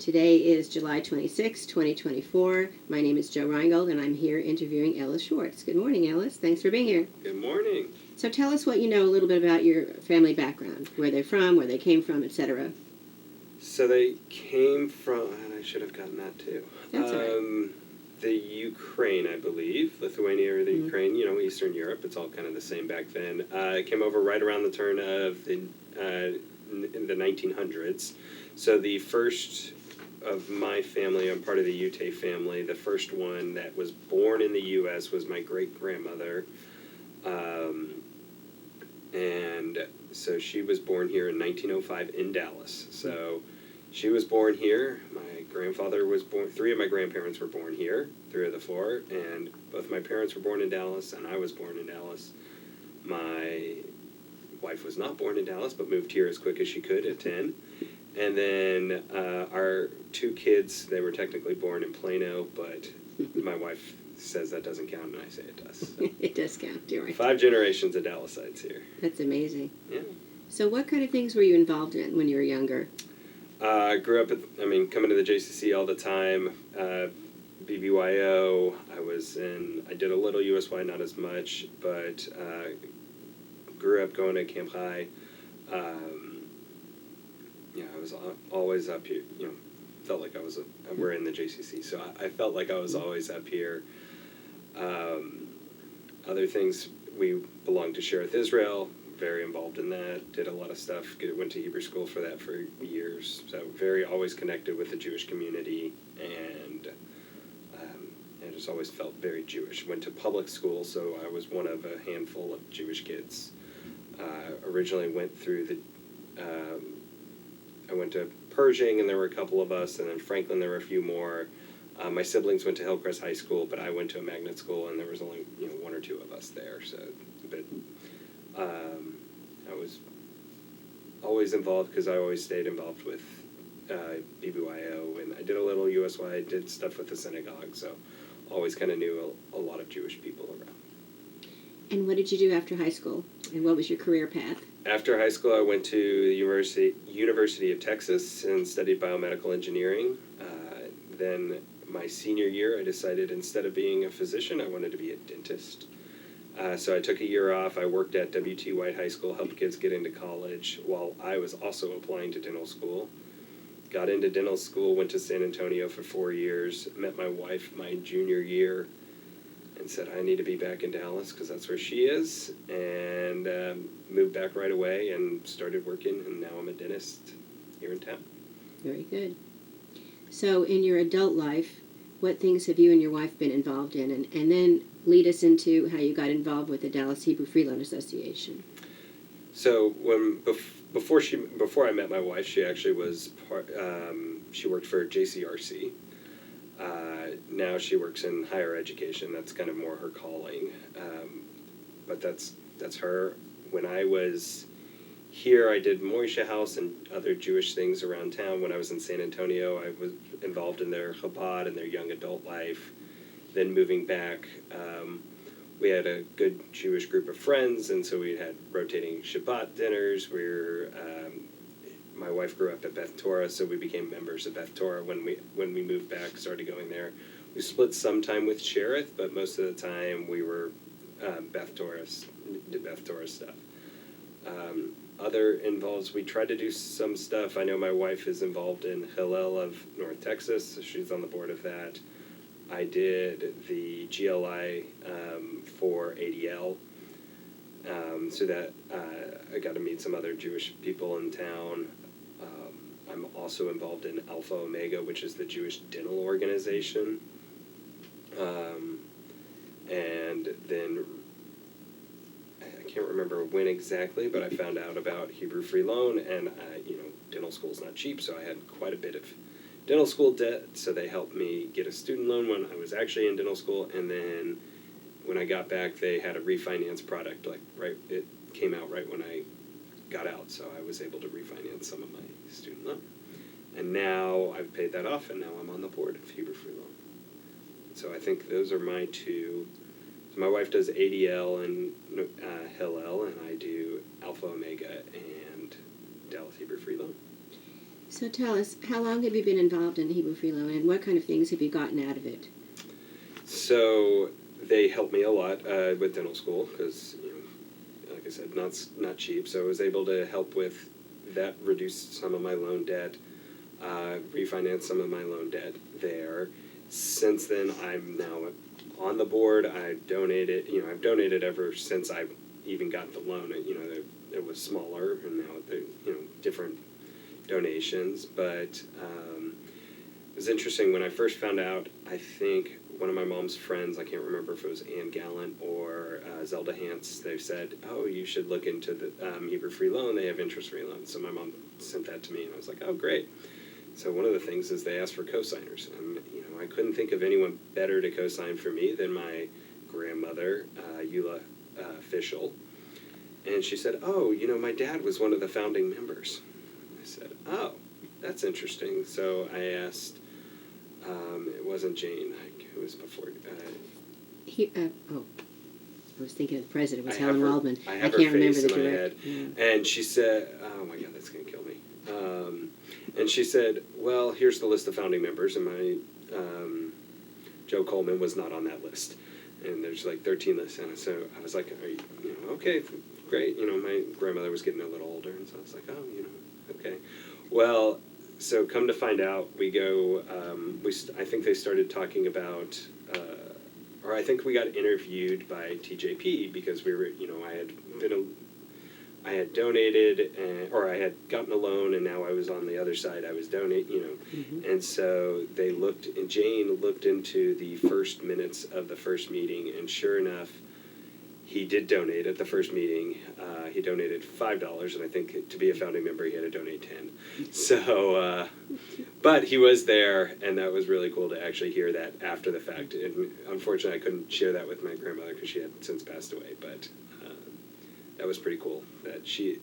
Today is July 26, 2024. My name is Joe Reingold, and I'm here interviewing Ellis Shwarts. Good morning, Ellis. Thanks for being here. Good morning. So tell us what you know a little bit about your family background, where they're from, where they came from, etc. So they came from, and I should have gotten that too. That's all right. The Ukraine, I believe, Lithuania or the Mhm. Ukraine, Eastern Europe. It's all kind of the same back then. It came over right around the turn of in the 1900s. So the first of my family, I'm part of the Ute family. The first one that was born in the U.S. was my great-grandmother. And so she was born here in 1905 in Dallas. So she was born here. My grandfather was born, three of my grandparents were born here, three of the four, and both my parents were born in Dallas, and I was born in Dallas. My wife was not born in Dallas, but moved here as quick as she could at 10. And then our two kids, they were technically born in Plano, but my wife says that doesn't count, and I say it does. So. It does count, you're right. 5 generations of Dallasites here. That's amazing. Yeah. So what kind of things were you involved in when you were younger? I grew up, coming to the JCC all the time, BBYO, I did a little USY, not as much, but grew up going to Camp High. I was always up here, felt like we're in the JCC, so I felt like I was always up here. Other things, we belonged to Sherith Israel, very involved in that, did a lot of stuff, went to Hebrew school for that for years, so very always connected with the Jewish community, and I just always felt very Jewish. Went to public school, so I was one of a handful of Jewish kids. Originally went through I went to Pershing, and there were a couple of us, and then Franklin, there were a few more. My siblings went to Hillcrest High School, but I went to a magnet school, and there was only one or two of us there. So, but I was always involved because I always stayed involved with BBYO, and I did a little USY. I did stuff with the synagogue, so always kind of knew a lot of Jewish people around. And what did you do after high school? And what was your career path? After high school, I went to the University of Texas and studied biomedical engineering. Then my senior year, I decided instead of being a physician, I wanted to be a dentist. So I took a year off. I worked at W.T. White High School, helped kids get into college while I was also applying to dental school. Got into dental school, went to San Antonio for 4 years, met my wife my junior year, and said I need to be back in Dallas because that's where she is, and moved back right away and started working, and now I'm a dentist here in town. Very good. So in your adult life, what things have you and your wife been involved in? And then lead us into how you got involved with the Dallas Hebrew Free Loan Association. So before I met my wife, she actually was she worked for JCRC. Now she works in higher education. That's kind of more her calling. But that's her. When I was here, I did Moishe House and other Jewish things around town. When I was in San Antonio, I was involved in their Chabad and their young adult life. Then moving back, we had a good Jewish group of friends, and so we had rotating Shabbat dinners. My wife grew up at Beth Torah, so we became members of Beth Torah when we moved back, started going there. We split some time with Sherith, but most of the time we were Beth Torah, did Beth Torah stuff. Other involves, we tried to do some stuff. I know my wife is involved in Hillel of North Texas, so she's on the board of that. I did the GLI for ADL, so that I got to meet some other Jewish people in town. I'm also involved in Alpha Omega, which is the Jewish dental organization. And then I can't remember when exactly, but I found out about Hebrew Free Loan, and dental school's not cheap, so I had quite a bit of dental school debt, so they helped me get a student loan when I was actually in dental school, and then when I got back, they had a refinance product, it came out right when I got out, so I was able to refinance some of my student loan. And now I've paid that off, and now I'm on the board of Hebrew Free Loan. So I think those are my two. So my wife does ADL and Hillel, and I do Alpha Omega and Dallas Hebrew Free Loan. So tell us, how long have you been involved in Hebrew Free Loan, and what kind of things have you gotten out of it? So they helped me a lot with dental school because, like I said, not cheap. So I was able to help with that, reduce some of my loan debt, refinance some of my loan debt there. Since then, I'm now on the board. I've donated ever since I even got the loan. It was smaller, and now different donations. But it was interesting when I first found out. I think one of my mom's friends, I can't remember if it was Ann Gallant or Zelda Hance, they said, "Oh, you should look into the Hebrew Free Loan. They have interest-free loans." So my mom sent that to me, and I was like, "Oh, great." So one of the things is they asked for co-signers, and I couldn't think of anyone better to co-sign for me than my grandmother, Eula Fischel. And she said, "Oh, my dad was one of the founding members." I said, "Oh, that's interesting." So I asked, it wasn't Jane, who was before. I was thinking of the president. It was I Helen have her- Waldman. I have can't her remember face the in my direct. head. Yeah. And she said, "Oh my God, that's going to kill me." And she said, "Well, here's the list of founding members," and my Joe Coleman was not on that list. And there's like 13 lists, and so I was like, "Are you, okay, great." My grandmother was getting a little older, and so I was like, "Oh, okay." Well, so come to find out, we go. I think they started talking about. Or I think we got interviewed by TJP because we were, I had donated, or I had gotten a loan, and now I was on the other side. I was Mm-hmm. and so they looked, and Jane looked into the first minutes of the first meeting, and sure enough, he did donate at the first meeting. He donated $5, and I think to be a founding member, he had to donate 10. So, but he was there, and that was really cool to actually hear that after the fact. And unfortunately, I couldn't share that with my grandmother because she had since passed away. But that was pretty cool. That he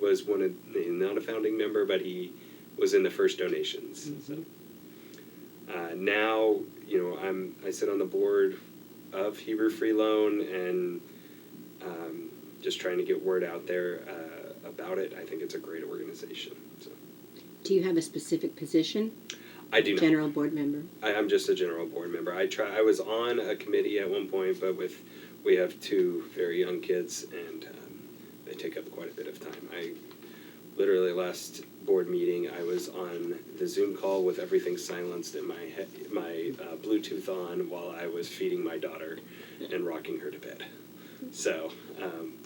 was not a founding member, but he was in the first donations. Mm-hmm. So now, I sit on the board of Hebrew Free Loan, and just trying to get word out there about it. I think it's a great organization. So. Do you have a specific position? I do not. General board member. I'm just a general board member. I was on a committee at one point, but we have two very young kids, and they take up quite a bit of time. I literally last board meeting, I was on the Zoom call with everything silenced and my Bluetooth on while I was feeding my daughter and rocking her to bed. So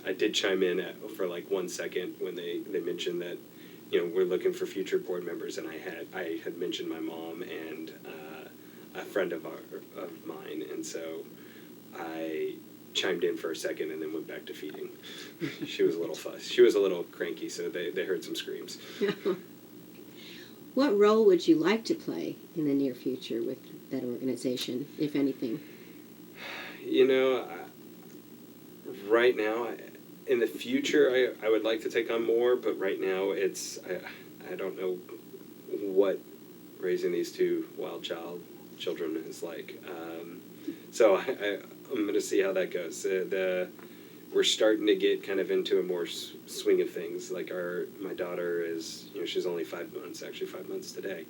I did chime in for like 1 second when they mentioned that we're looking for future board members, and I had mentioned my mom and a friend of mine, and so I chimed in for a second and then went back to feeding. She was a little fussed. She was a little cranky, so they heard some screams. What role would you like to play in the near future with that organization, if anything? Right now, in the future, I would like to take on more, but right now I don't know what raising these two wild children is like. So I'm going to see how that goes. We're starting to get kind of into a more swing of things. Like my daughter is, she's only 5 months, actually 5 months today.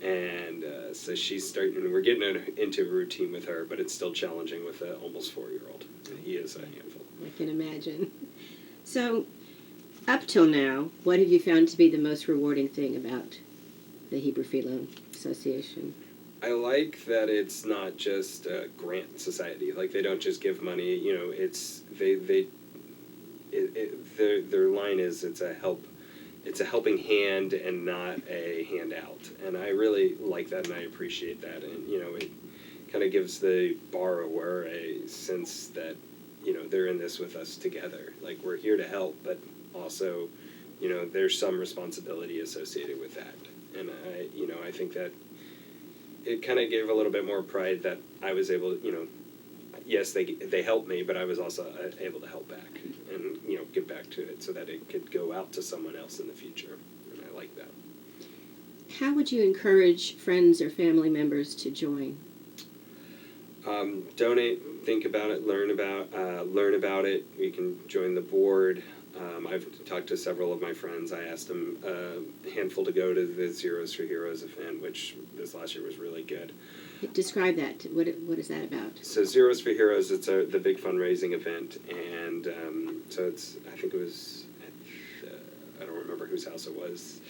And so she's starting, and we're getting into a routine with her, but it's still challenging with an almost 4-year-old. He is a handful. I can imagine. So, up till now, what have you found to be the most rewarding thing about the Hebrew Free Loan Association? I like that it's not just a grant society. Like, they don't just give money. It's their line is it's a helping hand and not a handout. And I really like that, and I appreciate that. And it kind of gives the borrower a sense that they're in this with us together. Like, we're here to help, but also there's some responsibility associated with that. And I think that it kind of gave a little bit more pride that I was able to, yes, they helped me, but I was also able to help back and, give back to it so that it could go out to someone else in the future. And I like that. How would you encourage friends or family members to join? Donate, think about it, learn about it. You can join the board. I've talked to several of my friends. I asked them a handful to go to the Zeros for Heroes event, which this last year was really good. Describe that. What is that about? So Zeros for Heroes, it's the big fundraising event, and so I think it was, I don't remember whose house it was,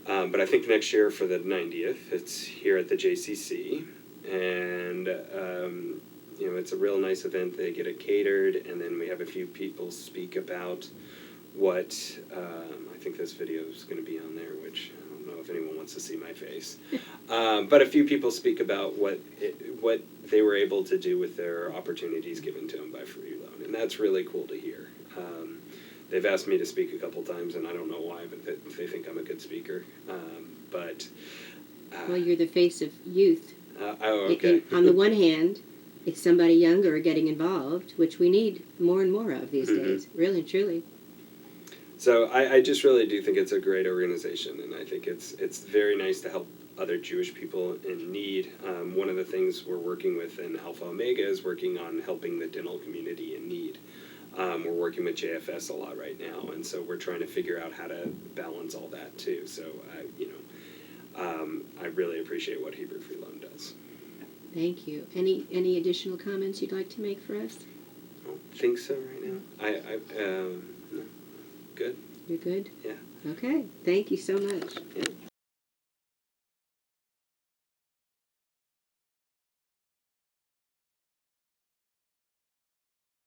but I think next year for the 90th, it's here at the JCC, and it's a real nice event. They get it catered, and then we have a few people speak about what, I think this video is going to be on there, which I don't know if anyone wants to see my face, but a few people speak about what they were able to do with their opportunities given to them by Free Loan, and that's really cool to hear. They've asked me to speak a couple times, and I don't know why, but they think I'm a good speaker. Well, you're the face of youth. Oh, okay. On the one hand, it's somebody younger getting involved, which we need more and more of these days, really and truly. So I just really do think it's a great organization, and I think it's very nice to help other Jewish people in need. One of the things we're working with in Alpha Omega is working on helping the dental community in need. We're working with JFS a lot right now, and so we're trying to figure out how to balance all that too. So I really appreciate what Hebrew Free Loan does. Thank you. Any additional comments you'd like to make for us? I don't think so right now. No. Good. You're good? Yeah. Okay. Thank you so much. Yeah.